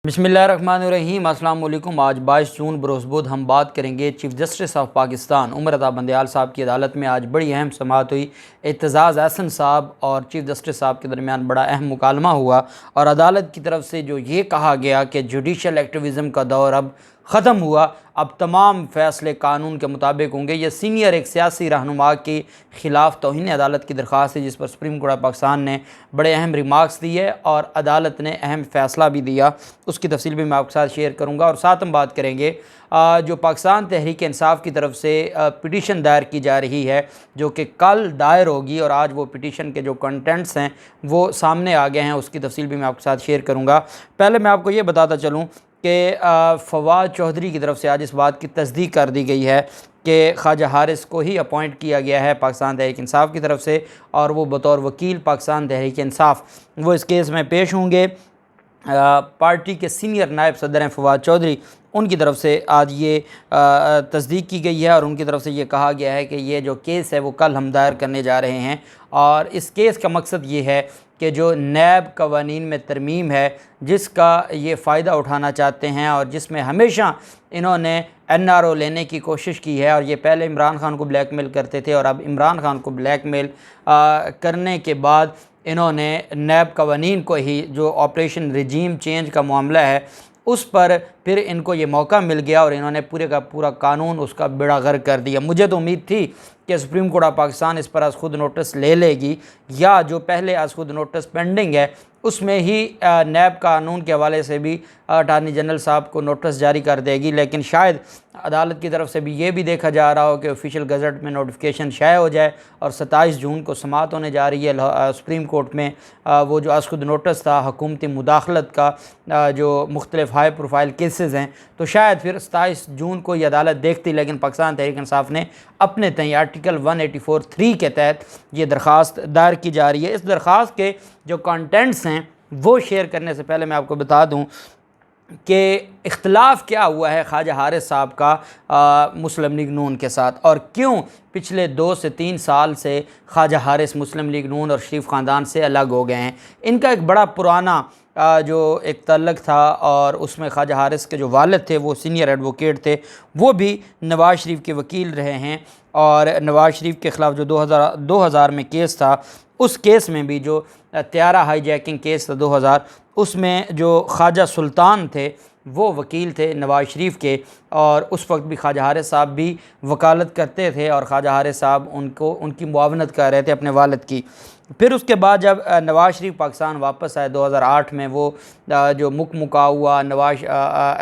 बिस्मिल्लाहिर्रहमानिर्रहीम। अस्सलाम वालेकुम। आज 22 जून बरोज़ हम बात करेंगे chief justice of Pakistan Umar Raza Bandial साहब की अदालत में आज बड़ी अहम समाअत हुई। एतज़ाज़ अहसन साहब और चीफ़ जस्टिस साहब के दरमियान बड़ा अहम मुकालमा हुआ और अदालत की तरफ से जो ये कहा गया कि जुडिशल एक्टिविज़म का दौर अब ख़त्म हुआ, अब तमाम फ़ैसले कानून के मुताबिक होंगे। ये सीनियर एक सियासी रहनुमा के ख़िलाफ़ तौहीन अदालत की दरख्वास्त है, जिस पर सुप्रीम कोर्ट ऑफ पाकिस्तान ने बड़े अहम रिमार्क्स दिए और अदालत ने अहम फ़ैसला भी दिया। उसकी तफसील भी मैं आपके साथ शेयर करूँगा और साथ हम बात करेंगे जो पाकिस्तान तहरीक इंसाफ की तरफ से पिटीशन दायर की जा रही है, जो कि कल दायर होगी और आज वो पिटीशन के जो कंटेंट्स हैं वो सामने आ गए हैं। उसकी तफसील भी मैं आपके साथ शेयर करूँगा। पहले मैं आपको ये बताता चलूँ कि फवाद चौधरी की तरफ से आज इस बात की तस्दीक कर दी गई है कि ख्वाजा हारिस को ही अपॉइंट किया गया है पाकिस्तान तहरीक इंसाफ की तरफ से और वो बतौर वकील पाकिस्तान तहरीक इंसाफ वो इस केस में पेश होंगे। पार्टी के सीनियर नायब सदर हैं फवाद चौधरी, उनकी तरफ से आज ये तस्दीक की गई है और उनकी तरफ से ये कहा गया है कि ये जो केस है वो कल हम दायर करने जा रहे हैं और इस केस का मकसद ये है कि जो नैब कवानीन में तरमीम है जिसका ये फ़ायदा उठाना चाहते हैं और जिसमें हमेशा इन्होंने NRO लेने की कोशिश की है और ये पहले इमरान खान को ब्लैकमेल करते थे और अब इमरान खान को ब्लैकमेल करने के बाद इन्होंने नैब कवानीन को ही, जो ऑपरेशन रिजीम चेंज का मामला है उस पर फिर इनको ये मौका मिल गया और इन्होंने पूरे का पूरा कानून उसका बेड़ा गर्क कर दिया। मुझे तो उम्मीद थी कि सुप्रीम कोर्ट ऑफ पाकिस्तान इस पर आज खुद नोटिस ले लेगी या जो पहले आज खुद नोटिस पेंडिंग है उसमें ही नैब कानून के हवाले से भी अटारनी जनरल साहब को नोटिस जारी कर देगी, लेकिन शायद अदालत की तरफ से भी ये भी देखा जा रहा हो कि ऑफिशियल गज़ट में नोटिफिकेशन शाया हो जाए और 27 जून को समाअत होने जा रही है सुप्रीम कोर्ट में। वो जो आज खुद नोटिस था हुकूमती मुदाखलत का जो मुख्तलिफ हाई प्रोफाइल केसेस हैं, तो शायद फिर 27 जून को ये अदालत देखती, लेकिन पाकिस्तान तहरीक इंसाफ ने अपने तय आर्टिकल 184(3) के तहत ये दरख्वास्त दायर की जा रही है। इस दरख्वास्त के जो कंटेंट्स हैं वो शेयर करने से पहले मैं आपको बता दूं कि इख्तलाफ क्या हुआ है ख्वाजा हारिस साहब का मुस्लिम लीग नून के साथ और क्यों पिछले 2 से 3 साल से ख्वाजा हारिस मुस्लिम लीग नून और शरीफ ख़ानदान से अलग हो गए हैं। इनका एक बड़ा पुराना जो एक तल्लक था और उसमें ख्वाजा हारिस के जो वालिद थे वो सीनियर एडवोकेट थे, वो भी नवाज़ शरीफ के वकील रहे हैं और नवाज़ शरीफ के ख़िलाफ़ जो 2000 में केस था, उस केस में भी जो त्यारा हाईजैकिंग केस था 2000, उसमें जो ख्वाजा सुल्तान थे वो वकील थे नवाज़ शरीफ के और उस वक्त भी ख्वाजा हारिस साहब भी वकालत करते थे और ख्वाजा हारिस साहब उनकी मुआवनत कर रहे थे अपने वालिद की। फिर उसके बाद जब नवाज़ शरीफ पाकिस्तान वापस आए 2008 में, वो जो मुका हुआ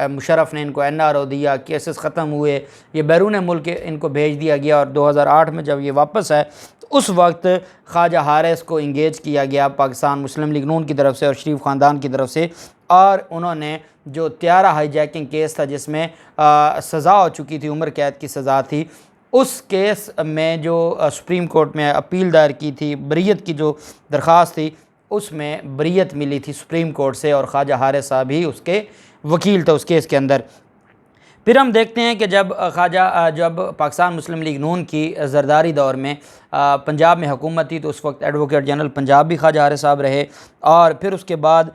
मुशर्रफ ने इनको NRO दिया, केसेस ख़त्म हुए, ये बैरून मुल्क इनको भेज दिया गया और 2008 में जब ये वापस आए तो उस वक्त ख्वाजा हारिस को इंगेज किया गया पाकिस्तान मुस्लिम लीग नून की तरफ से और शरीफ ख़ानदान की तरफ से और उन्होंने जो त्यारा हाईजैकिंग केस था जिसमें सज़ा हो चुकी थी, उम्र कैद की सज़ा थी, उस केस में जो सुप्रीम कोर्ट में अपील दायर की थी, बरीयत की जो दरख्वास्त थी उसमें बरीयत मिली थी सुप्रीम कोर्ट से और ख्वाजा हारिस साहब ही उसके वकील थे उस केस के अंदर। फिर हम देखते हैं कि जब पाकिस्तान मुस्लिम लीग नून की ज़रदारी दौर में पंजाब में हुकूमत थी तो उस वक्त एडवोकेट जनरल पंजाब भी ख्वाजा हारिस साहब रहे और फिर उसके बाद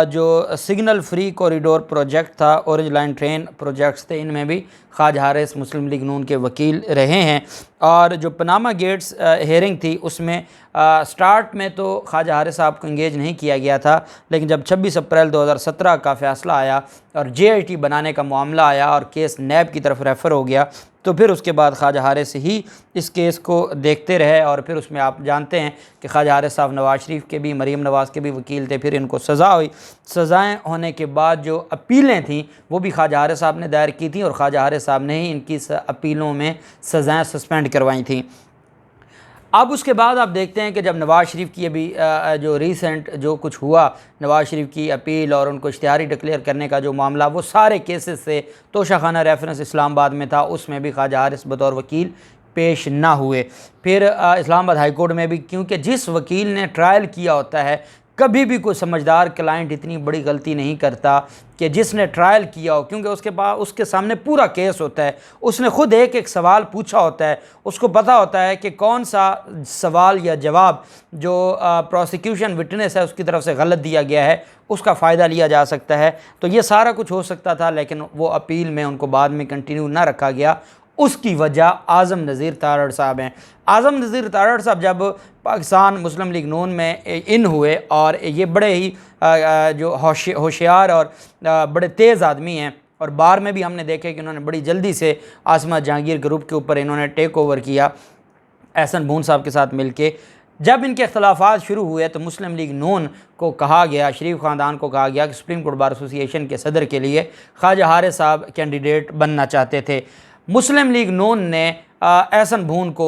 जो सिग्नल फ्री कॉरिडोर प्रोजेक्ट था, ऑरेंज लाइन ट्रेन प्रोजेक्ट्स थे, इनमें भी ख्वाजा हारिस मुस्लिम लीग नून के वकील रहे हैं। और जो पनामा गेट्स हेयरिंग थी उसमें स्टार्ट में तो ख्वाजा हारिस साहब को इंगेज नहीं किया गया था, लेकिन जब 26 अप्रैल 2017 का फ़ैसला आया और JIT बनाने का मामला आया और केस नैब की तरफ रेफ़र हो गया तो फिर उसके बाद ख्वाजा हारिस ही इस केस को देखते रहे और फिर उसमें आप जानते हैं कि ख्वाजा हारिस साहब नवाज़ शरीफ के भी, मरीम नवाज़ के भी वकील थे। फिर इनको सज़ा हुई, सज़ाएँ होने के बाद जो अपीलें थीं वो भी ख्वाजा हारिस साहब ने दायर की थी और ख्वाजा हारिस साहब ने ही इनकी अपीलों में सज़ाएँ सस्पेंड करवाई थी। अब उसके बाद आप देखते हैं कि जब नवाज़ शरीफ की अभी जो रीसेंट जो कुछ हुआ, नवाज़ शरीफ की अपील और उनको इश्तिहारी डिक्लेयर करने का जो मामला, वो सारे केसेस से तोशाखाना रेफरेंस इस्लामाबाद में था, उसमें भी ख्वाजा हारिस बतौर वकील पेश ना हुए। फिर इस्लामाबाद हाई कोर्ट में भी, क्योंकि जिस वकील ने ट्रायल किया होता है कभी भी कोई समझदार क्लाइंट इतनी बड़ी गलती नहीं करता कि जिसने ट्रायल किया हो, क्योंकि उसके पास उसके सामने पूरा केस होता है, उसने खुद एक एक सवाल पूछा होता है, उसको पता होता है कि कौन सा सवाल या जवाब जो प्रोसिक्यूशन विटनेस है उसकी तरफ से गलत दिया गया है, उसका फ़ायदा लिया जा सकता है। तो ये सारा कुछ हो सकता था, लेकिन वो अपील में उनको बाद में कंटिन्यू ना रखा गया। उसकी वजह आज़म नज़ीर तारड़ साहब हैं। आज़म नज़ीर तारड़ साहब जब पाकिस्तान मुस्लिम लीग नून में इन हुए, और ये बड़े ही जो होशियार और बड़े तेज़ आदमी हैं, और बार में भी हमने देखा कि उन्होंने बड़ी जल्दी से आसमा जहांगीर ग्रुप के ऊपर इन्होंने टेक ओवर किया एहसन भून साहब के साथ मिलके। जब इनके अख्तलाफात शुरू हुए तो मुस्लिम लीग नून को कहा गया, शरीफ ख़ानदान को कहा गया कि सुप्रीम कोर्ट बार एसोसिएशन के सदर के लिए ख्वाजा हारिस साहब कैंडिडेट बनना चाहते थे। मुस्लिम लीग नून ने एहसन भून को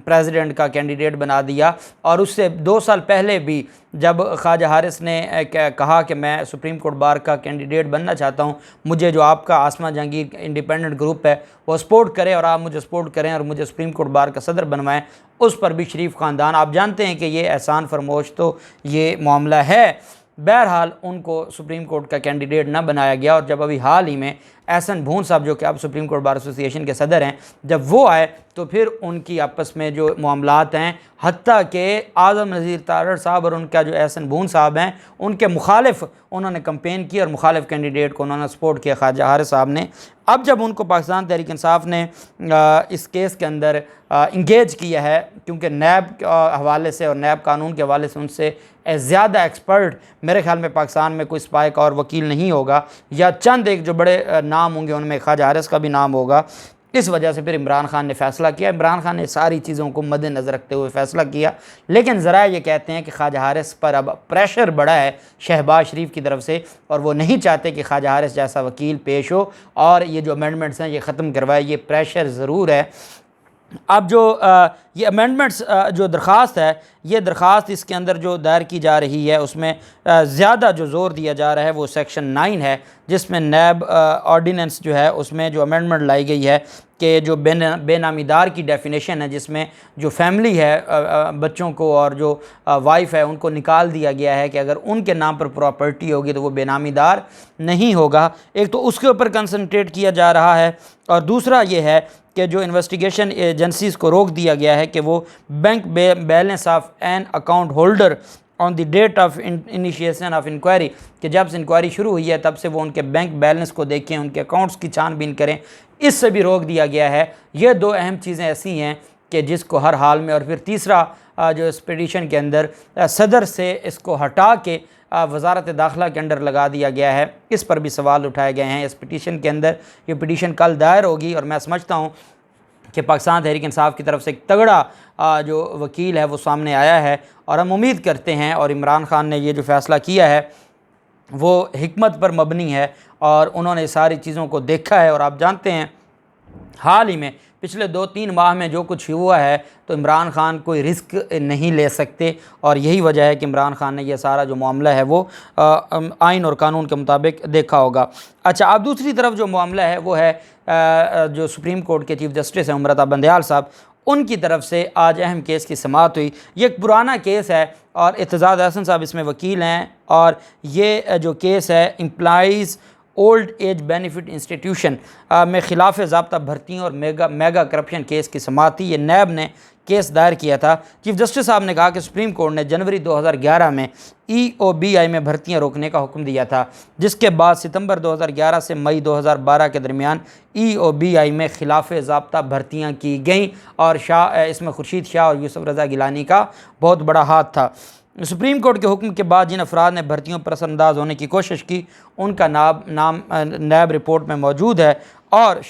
प्रेसिडेंट का कैंडिडेट बना दिया, और उससे 2 साल पहले भी जब ख्वाजा हारिस ने कहा कि मैं सुप्रीम कोर्ट बार का कैंडिडेट बनना चाहता हूं, मुझे जो आपका आसमा जहांगीर इंडिपेंडेंट ग्रुप है वो सपोर्ट करे और आप मुझे सपोर्ट करें और मुझे सुप्रीम कोर्ट बार का सदर बनवाएं, उस पर भी शरीफ ख़ानदान, आप जानते हैं कि ये एहसान फरमोश तो ये मामला है। बहरहाल उनको सुप्रीम कोर्ट का कैंडिडेट न बनाया गया, और जब अभी हाल ही में एहसन भून साहब जो कि अब सुप्रीम कोर्ट बार एसोसिएशन के सदर हैं, जब वो आए तो फिर उनकी आपस में जो मामलात हैं, हत्ता कि आज़म नज़ीर तारड़ साहब और उनका जो एहसन भून साहब हैं उनके मुखालिफ उन्होंने कंपेन की और मुखालिफ कैंडिडेट को उन्होंने सपोर्ट किया ख्वाजा हारिस साहब ने। अब जब उनको पाकिस्तान तहरीक इंसाफ ने इस केस के अंदर इंगेज किया है, क्योंकि नैब हवाले से और नैब कानून के हवाले से उनसे ज़्यादा एक्सपर्ट मेरे ख्याल में पाकिस्तान में कोई स्पाइक और वकील नहीं होगा, या चंद एक जो बड़े नाम होंगे उनमें ख्वाजा हारिस का भी नाम होगा। इस वजह से फिर इमरान खान ने फ़ैसला किया, इमरान खान ने सारी चीज़ों को मद्देनज़र रखते हुए फ़ैसला किया। लेकिन ज़रा ये कहते हैं कि ख्वाजा हारिस पर अब प्रेशर बढ़ा है शहबाज शरीफ की तरफ से, और वो नहीं चाहते कि ख्वाजा हारिस जैसा वकील पेश हो और ये जो अमेंडमेंट्स हैं ये ख़त्म करवाए। ये प्रेशर ज़रूर है। अब जो ये अमेंडमेंट्स जो दरख्वास्त है, ये दरख्वास्त इसके अंदर जो दायर की जा रही है उसमें ज़्यादा जो ज़ोर दिया जा रहा है वो सेक्शन 9 है, जिसमें नैब ऑर्डिनेंस जो है उसमें जो अमेंडमेंट लाई गई है कि जो बेनामीदार की डेफिनेशन है, जिसमें जो फैमिली है बच्चों को और जो वाइफ है उनको निकाल दिया गया है कि अगर उनके नाम पर प्रॉपर्टी होगी तो वो बेनामीदार नहीं होगा। एक तो उसके ऊपर कंसंट्रेट किया जा रहा है, और दूसरा ये है कि जो इन्वेस्टिगेशन एजेंसीज़ को रोक दिया गया है कि वो bank balance of an account holder on the date of initiation of inquiry, कि जब से इंक्वायरी शुरू हुई है तब से वो उनके बैंक बैलेंस को देखें, उनके अकाउंट्स की छानबीन करें, इससे भी रोक दिया गया है। ये 2 अहम चीज़ें ऐसी हैं कि जिसको हर हाल में, और फिर तीसरा जो इस पिटीशन के अंदर सदर से इसको हटा के वजारत दाखिला के अंडर लगा दिया गया है, इस पर भी सवाल उठाए गए हैं इस पिटीशन के अंदर। ये पिटीशन कल दायर होगी, और मैं समझता हूँ कि पाकिस्तान तहरीक इंसाफ की तरफ से एक तगड़ा जो वकील है वो सामने आया है, और हम उम्मीद करते हैं, और इमरान खान ने ये जो फ़ैसला किया है वो हिकमत पर मबनी है, और उन्होंने सारी चीज़ों को देखा है। और आप जानते हैं हाल ही में पिछले 2-3 माह में जो कुछ हुआ है, तो इमरान खान कोई रिस्क नहीं ले सकते, और यही वजह है कि इमरान खान ने यह सारा जो मामला है वो आइन और कानून के मुताबिक देखा होगा। अच्छा, अब दूसरी तरफ जो मामला है वो है जो सुप्रीम कोर्ट के चीफ जस्टिस हैं उमर बंदयाल साहब, उनकी तरफ से आज अहम केस की समाअत हुई। ये एक पुराना केस है और एतजाज़ अहसन साहब इसमें वकील हैं, और ये जो केस है employees old age benefit institution में खिलाफ ज़ाब्ता भर्तियों और मेगा करप्शन केस की समाअत थी। ये नैब ने केस दायर किया था। चीफ जस्टिस साहब ने कहा कि सुप्रीम कोर्ट ने जनवरी 2011 में EOBI में भर्तियां रोकने का हुक्म दिया था, जिसके बाद सितंबर 2011 से मई 2012 के दरमियान EOBI में खिलाफ ज़ाब्ता भर्तियां की गईं, और इसमें खुर्शीद शाह और यूसुफ रज़ा गिलानी का बहुत बड़ा हाथ था। सुप्रीम कोर्ट के हुक्म के बाद जिन अफराद ने भर्तियों पर असरअंदाज होने की कोशिश की, उनका नाम नैब रिपोर्ट में मौजूद है, और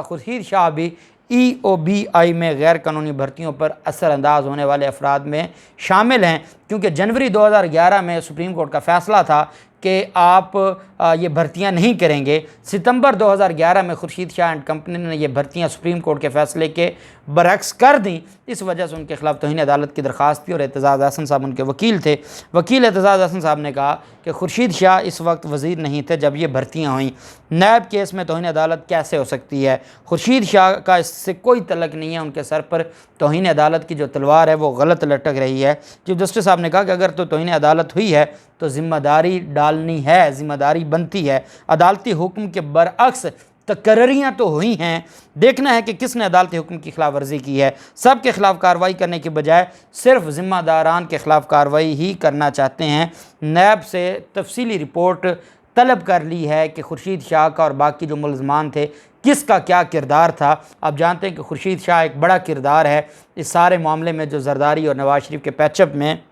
खुर्शीद शाह भी EOBI में गैर कानूनी भर्तियों पर असरअंदाज होने वाले अफराद में शामिल हैं, क्योंकि जनवरी 2011 में सुप्रीम कोर्ट का फ़ैसला था कि आप ये भर्तियां नहीं करेंगे। सितंबर 2011 में खुर्शीद शाह एंड कंपनी ने ये भर्तियां सुप्रीम कोर्ट के फैसले के बरक्स कर दी। इस वजह से उनके खिलाफ तौहीन अदालत की दरख्वास्त थी और एतजाज़ अहसन साहब उनके वकील थे। वकील एतजाज़ अहसन साहब ने कहा कि खुर्शीद शाह इस वक्त वज़ीर नहीं थे जब ये भर्तियाँ हुई, नैब केस में तौहीन अदालत कैसे हो सकती है? खुर्शीद शाह का इससे कोई तल्लक नहीं है, उनके सर पर तौहीन अदालत की जो तलवार है वो गलत लटक रही है। चीफ जस्टिस साहब ने कहा कि अगर तो तौहीन अदालत हुई है तो ज़िम्मेदारी डालनी है, ज़िम्मेदारी बनती है। अदालती हुक्म के बरअक्स तकर्रियाँ तो हुई हैं, देखना है कि किसने अदालती हुक्म की खिलाफ वर्जी की है। सब के खिलाफ कार्रवाई करने के बजाय सिर्फ ज़िम्मेदारान के खिलाफ कार्रवाई ही करना चाहते हैं। नैब से तफसीली रिपोर्ट तलब कर ली है कि खुर्शीद शाह का और बाकी जो मुलज़मान थे किसका क्या किरदार था। आप जानते हैं कि खुर्शीद शाह एक बड़ा किरदार है इस सारे मामले में, जो जरदारी और नवाज शरीफ के पैचअप में।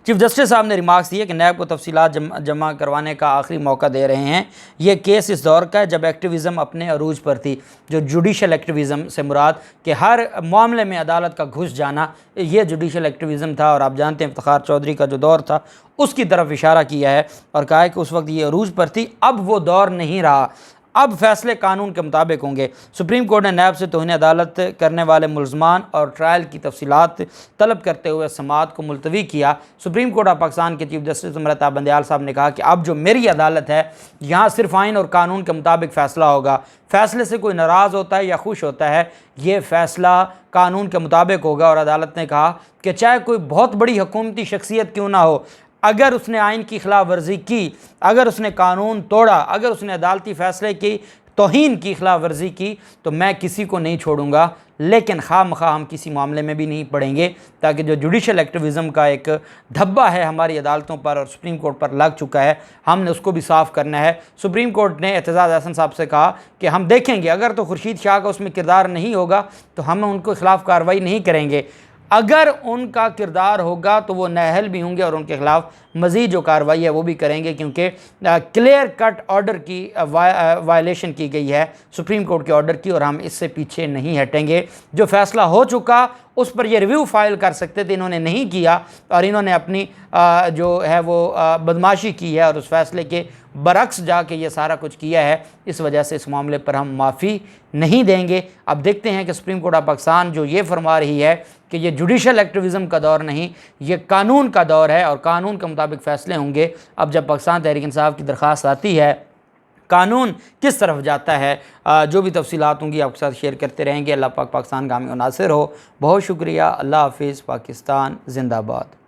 चीफ जस्टिस साहब ने रिमार्क्स दिए कि नैब को तफसीलात जमा करवाने का आखिरी मौका दे रहे हैं। ये केस इस दौर का है जब एक्टिविज़म अपने अरूज पर थी। जो जुडिशल एक्टिविज़म से मुराद कि हर मामले में अदालत का घुस जाना, ये जुडिशल एक्टिविज़म था। और आप जानते हैं इफ्तिखार चौधरी का जो दौर था उसकी तरफ इशारा किया है और कहा है कि उस वक्त ये अरूज पर थी, अब वो दौर नहीं रहा, अब फैसले कानून के मुताबिक होंगे। सुप्रीम कोर्ट ने नैब से तौहीन अदालत करने वाले मुलज़मान और ट्रायल की तफसीलात तलब करते हुए समाअत को मुलतवी किया। सुप्रीम कोर्ट ऑफ पाकिस्तान के चीफ जस्टिस उमर बंदयाल साहब ने कहा कि अब जो मेरी अदालत है यहाँ सिर्फ आइन और कानून के मुताबिक फ़ैसला होगा। फ़ैसले से कोई नाराज़ होता है या खुश होता है, ये फ़ैसला कानून के मुताबिक होगा। और अदालत ने कहा कि चाहे कोई बहुत बड़ी हुकूमती शख्सियत क्यों ना हो, अगर उसने आइन की खिलाफ वर्जी की, अगर उसने कानून तोड़ा, अगर उसने अदालती फ़ैसले की तौहीन की खिलाफ वर्जी की, तो मैं किसी को नहीं छोड़ूंगा। लेकिन खामखा हम किसी मामले में भी नहीं पड़ेंगे, ताकि जो जुडिशल एक्टिविज़म का एक धब्बा है हमारी अदालतों पर और सुप्रीम कोर्ट पर लग चुका है, हमने उसको भी साफ़ करना है। सुप्रीम कोर्ट ने एतजाज़ अहसन साहब से कहा कि हम देखेंगे, अगर तो खुर्शीद शाह का उसमें किरदार नहीं होगा तो हम उनके खिलाफ़ कार्रवाई नहीं करेंगे, अगर उनका किरदार होगा तो वो नाअहल भी होंगे और उनके खिलाफ मज़ीद जो कार्रवाई है वो भी करेंगे, क्योंकि क्लियर कट ऑर्डर की वायलेशन की गई है सुप्रीम कोर्ट के ऑर्डर की, और हम इससे पीछे नहीं हटेंगे। जो फ़ैसला हो चुका उस पर ये रिव्यू फाइल कर सकते थे, इन्होंने नहीं किया और इन्होंने अपनी जो है वो बदमाशी की है और उस फैसले के बरक्स जाके ये सारा कुछ किया है। इस वजह से इस मामले पर हम माफ़ी नहीं देंगे। अब देखते हैं कि सुप्रीम कोर्ट ऑफ पाकिस्तान जो ये फरमा रही है कि ये जुडिशल एक्टिविज़म का दौर नहीं, ये कानून का दौर है और कानून के मुताबिक फ़ैसले होंगे। अब जब पाकिस्तान तहरीक इंसाफ की दरख्वास्त आती है, कानून किस तरफ जाता है, जो भी तफसीलात होंगी आपके साथ शेयर करते रहेंगे। अल्लाह पाक पाकिस्तान का हामी नासिर हो। बहुत शुक्रिया। अल्लाह हाफिज़। पाकिस्तान जिंदाबाद।